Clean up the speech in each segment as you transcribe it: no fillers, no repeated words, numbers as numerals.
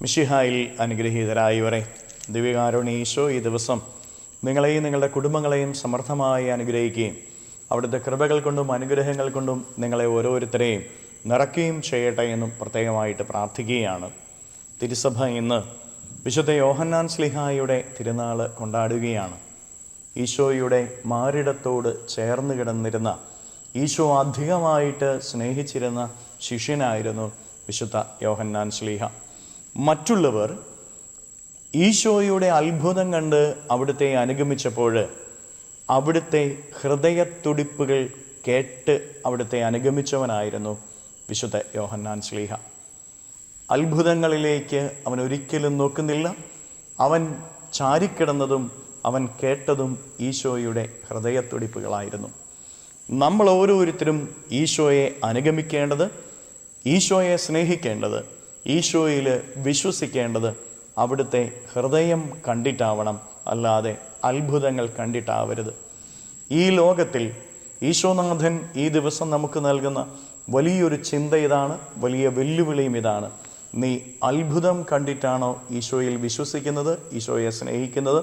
മിശിഹായിൽ അനുഗ്രഹീതരായവരെ, ദിവ്യകാരുണ്യ ഈശോ ഈ ദിവസം നിങ്ങളെയും നിങ്ങളുടെ കുടുംബങ്ങളെയും സമർത്ഥമായി അനുഗ്രഹിക്കുകയും അവിടുത്തെ കൃപകൾ കൊണ്ടും അനുഗ്രഹങ്ങൾ കൊണ്ടും നിങ്ങളെ ഓരോരുത്തരെയും നിറയ്ക്കുകയും ചെയ്യട്ടെ എന്നും പ്രത്യേകമായിട്ട് പ്രാർത്ഥിക്കുകയാണ്. തിരുസഭ ഇന്ന് വിശുദ്ധ യോഹന്നാൻ ശ്ലീഹായുടെ തിരുനാൾ കൊണ്ടാടുകയാണ്. ഈശോയുടെ മാറിടത്തോട് ചേർന്ന് കിടന്നിരുന്ന, ഈശോ അധികമായിട്ട് സ്നേഹിച്ചിരുന്ന ശിഷ്യനായിരുന്നു വിശുദ്ധ യോഹന്നാൻ ശ്ലീഹ. മറ്റുള്ളവർ ഈശോയുടെ അത്ഭുതം കണ്ട് അവിടുത്തെ അനുഗമിച്ചപ്പോൾ അവിടുത്തെ ഹൃദയത്തുടിപ്പുകൾ കേട്ട് അവിടുത്തെ അനുഗമിച്ചവനായിരുന്നു വിശുദ്ധ യോഹന്നാൻ ശ്ലീഹ. അത്ഭുതങ്ങളിലേക്ക് അവൻ ഒരിക്കലും നോക്കുന്നില്ല. അവൻ ചാരിക്കിടന്നതും അവൻ കേട്ടതും ഈശോയുടെ ഹൃദയത്തുടിപ്പുകളായിരുന്നു. നമ്മൾ ഓരോരുത്തരും ഈശോയെ അനുഗമിക്കേണ്ടത്, ഈശോയെ സ്നേഹിക്കേണ്ടത്, ഈശോയിൽ വിശ്വസിക്കേണ്ടത് അവിടുത്തെ ഹൃദയം കണ്ടിട്ടാവണം, അല്ലാതെ അത്ഭുതങ്ങൾ കണ്ടിട്ടാവരുത്. ഈ ലോകത്തിൽ ഈശോനാഥൻ ഈ ദിവസം നമുക്ക് നൽകുന്ന വലിയൊരു ചിന്ത ഇതാണ്, വലിയ വെല്ലുവിളിയും ഇതാണ്. നീ അത്ഭുതം കണ്ടിട്ടാണോ ഈശോയിൽ വിശ്വസിക്കുന്നത്, ഈശോയെ സ്നേഹിക്കുന്നത്,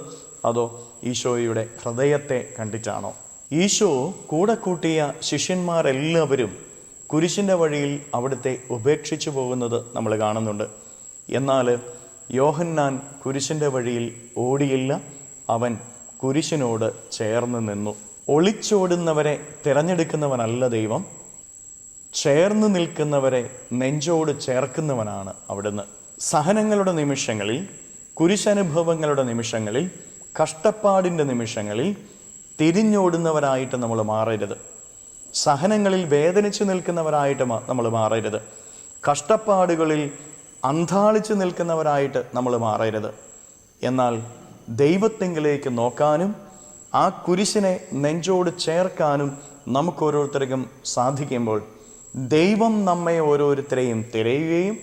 അതോ ഈശോയുടെ ഹൃദയത്തെ കണ്ടിട്ടാണോ? ഈശോ കൂടെ കൂട്ടിയ ശിഷ്യന്മാരെല്ലാവരും കുരിശിൻ്റെ വഴിയിൽ അവിടുത്തെ ഉപേക്ഷിച്ചു പോകുന്നത് നമ്മൾ കാണുന്നുണ്ട്. എന്നാൽ യോഹന്നാൻ കുരിശിൻ്റെ വഴിയിൽ ഓടിയില്ല, അവൻ കുരിശിനോട് ചേർന്ന് നിന്നു. ഒളിച്ചോടുന്നവരെ തിരഞ്ഞെടുക്കുന്നവനല്ല ദൈവം, ചേർന്ന് നിൽക്കുന്നവരെ നെഞ്ചോട് ചേർക്കുന്നവനാണ് അവിടുന്ന്. സഹനങ്ങളുടെ നിമിഷങ്ങളിൽ, കുരിശനുഭവങ്ങളുടെ നിമിഷങ്ങളിൽ, കഷ്ടപ്പാടിൻ്റെ നിമിഷങ്ങളിൽ തിരിഞ്ഞോടുന്നവരായിട്ട് നമ്മൾ മാറരുത്. സഹനങ്ങളിൽ വേദനിച്ച് നിൽക്കുന്നവരായിട്ട് നമ്മൾ മാറരുത്. കഷ്ടപ്പാടുകളിൽ അന്ധാളിച്ച് നിൽക്കുന്നവരായിട്ട് നമ്മൾ മാറരുത്. എന്നാൽ ദൈവത്തെങ്കിലേക്ക് നോക്കാനും ആ കുരിശിനെ നെഞ്ചോട് ചേർക്കാനും നമുക്ക് ഓരോരുത്തർക്കും സാധിക്കുമ്പോൾ ദൈവം നമ്മെ ഓരോരുത്തരെയും തിരയുകയും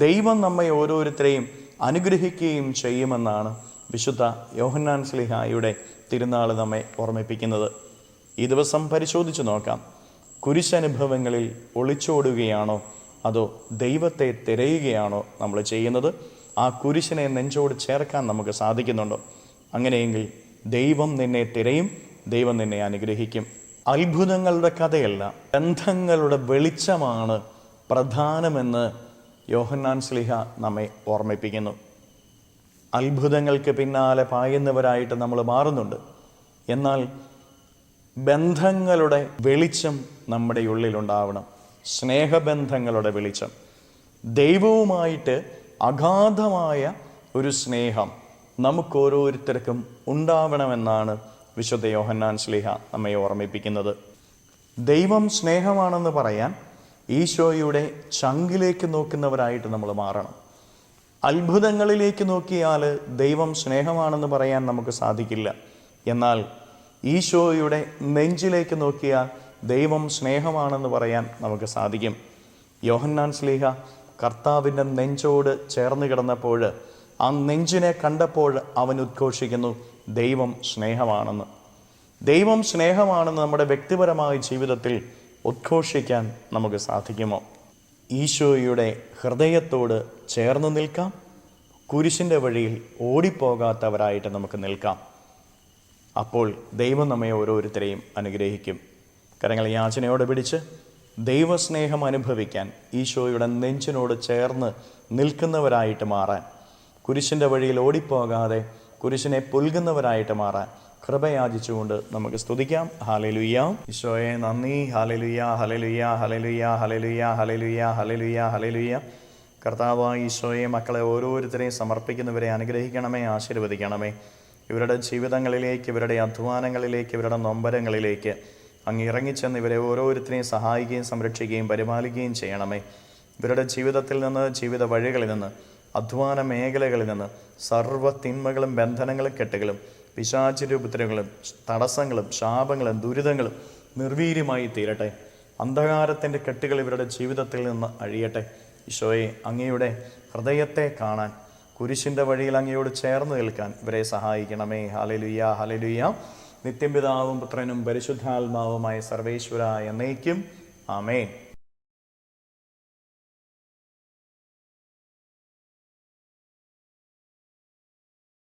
ദൈവം നമ്മെ ഓരോരുത്തരെയും അനുഗ്രഹിക്കുകയും ചെയ്യുമെന്നാണ് വിശുദ്ധ യോഹന്നാൻ ശ്ലീഹായുടെ തിരുനാൾ നമ്മെ ഓർമ്മിപ്പിക്കുന്നത്. ഈ ദിവസം പരിശോധിച്ച് നോക്കാം. കുരിശനുഭവങ്ങളിൽ ഒളിച്ചോടുകയാണോ അതോ ദൈവത്തെ തിരയുകയാണോ നമ്മൾ ചെയ്യുന്നത്? ആ കുരിശിനെ നെഞ്ചോട് ചേർക്കാൻ നമുക്ക് സാധിക്കുന്നുണ്ടോ? അങ്ങനെയെങ്കിൽ ദൈവം നിന്നെ തിരയും, ദൈവം നിന്നെ അനുഗ്രഹിക്കും. അത്ഭുതങ്ങളുടെ കഥയല്ല, ബന്ധങ്ങളുടെ വെളിച്ചമാണ് പ്രധാനമെന്ന് യോഹന്നാൻ ശ്ലീഹ നമ്മെ ഓർമ്മിപ്പിക്കുന്നു. അത്ഭുതങ്ങൾക്ക് പിന്നാലെ പായുന്നവരായിട്ട് നമ്മൾ മാറുന്നുണ്ട്. എന്നാൽ ബന്ധങ്ങളുടെ വെളിച്ചം നമ്മുടെ ഉള്ളിലുണ്ടാവണം. സ്നേഹബന്ധങ്ങളുടെ വെളിച്ചം, ദൈവവുമായിട്ട് അഗാധമായ ഒരു സ്നേഹം നമുക്ക് ഓരോരുത്തർക്കും ഉണ്ടാവണമെന്നാണ് വിശുദ്ധ യോഹന്നാൻ ശ്ലീഹ നമ്മെ ഓർമ്മിപ്പിക്കുന്നത്. ദൈവം സ്നേഹമാണെന്ന് പറയാൻ ഈശോയുടെ ചങ്കിലേക്ക് നോക്കുന്നവരായിട്ട് നമ്മൾ മാറണം. അത്ഭുതങ്ങളിലേക്ക് നോക്കിയാൽ ദൈവം സ്നേഹമാണെന്ന് പറയാൻ നമുക്ക് സാധിക്കില്ല. എന്നാൽ ഈശോയുടെ നെഞ്ചിലേക്ക് നോക്കിയാൽ ദൈവം സ്നേഹമാണെന്ന് പറയാൻ നമുക്ക് സാധിക്കും. യോഹന്നാൻ ശ്ലീഹ കർത്താവിൻ്റെ നെഞ്ചോട് ചേർന്ന് കിടന്നപ്പോൾ ആ നെഞ്ചിനെ കണ്ടപ്പോൾ അവൻ ഉദ്ഘോഷിക്കുന്നു, ദൈവം സ്നേഹമാണെന്ന്. ദൈവം സ്നേഹമാണെന്ന് നമ്മുടെ വ്യക്തിപരമായ ജീവിതത്തിൽ ഉദ്ഘോഷിക്കാൻ നമുക്ക് സാധിക്കുമോ? ഈശോയുടെ ഹൃദയത്തോട് ചേർന്ന് നിൽക്കാം. കുരിശിൻ്റെ വഴിയിൽ ഓടിപ്പോകാത്തവരായിട്ട് നമുക്ക് നിൽക്കാം. അപ്പോൾ ദൈവം നമ്മെ ഓരോരുത്തരെയും അനുഗ്രഹിക്കും. കരങ്ങൾ യാചനയോടെ പിടിച്ച് ദൈവസ്നേഹം അനുഭവിക്കാൻ, ഈശോയുടെ നെഞ്ചിനോട് ചേർന്ന് നിൽക്കുന്നവരായിട്ട് മാറാൻ, കുരിശിൻ്റെ വഴിയിൽ ഓടിപ്പോകാതെ കുരിശിനെ പുൽകുന്നവരായിട്ട് മാറാൻ കൃപയാചിച്ചുകൊണ്ട് നമുക്ക് സ്തുതിക്കാം. ഹല്ലേലൂയ. ഈശോയെ നന്ദി. Hallelujah, hallelujah, hallelujah, hallelujah, hallelujah, hallelujah, hallelujah. കർത്താവായ ഈശോയെ, മക്കളെ ഓരോരുത്തരെയും സമർപ്പിക്കുന്നവരെ അനുഗ്രഹിക്കണമേ, ആശീർവദിക്കണമേ. ഇവരുടെ ജീവിതങ്ങളിലേക്ക്, ഇവരുടെ അധ്വാനങ്ങളിലേക്ക്, ഇവരുടെ നൊമ്പരങ്ങളിലേക്ക് അങ്ങ് ഇറങ്ങിച്ചെന്ന് ഇവരെ ഓരോരുത്തരെയും സഹായിക്കുകയും സംരക്ഷിക്കുകയും പരിപാലിക്കുകയും ചെയ്യണമേ. ഇവരുടെ ജീവിതത്തിൽ നിന്ന്, ജീവിത വഴികളിൽ നിന്ന്, അധ്വാന മേഖലകളിൽ നിന്ന് സർവ്വ തിന്മകളും ബന്ധനങ്ങളും കെട്ടുകളും പിശാചുരുപദ്രവങ്ങളും തടസ്സങ്ങളും ശാപങ്ങളും ദുരിതങ്ങളും നിർവീര്യമായി തീരട്ടെ. അന്ധകാരത്തിൻ്റെ കെട്ടുകൾ ഇവരുടെ ജീവിതത്തിൽ നിന്ന് അഴിയട്ടെ. ഈശോയെ, അങ്ങയുടെ ഹൃദയത്തെ കാണാൻ, കുരിശിൻ്റെ വഴിയിൽ അങ്ങയോട് ചേർന്ന് നിൽക്കാൻ ഇവരെ സഹായിക്കണമേ. Hallelujah, hallelujah. നിത്യപിതാവും പുത്രനും പരിശുദ്ധാത്മാവുമായ സർവേശ്വര എന്നേക്കും ആമേൻ.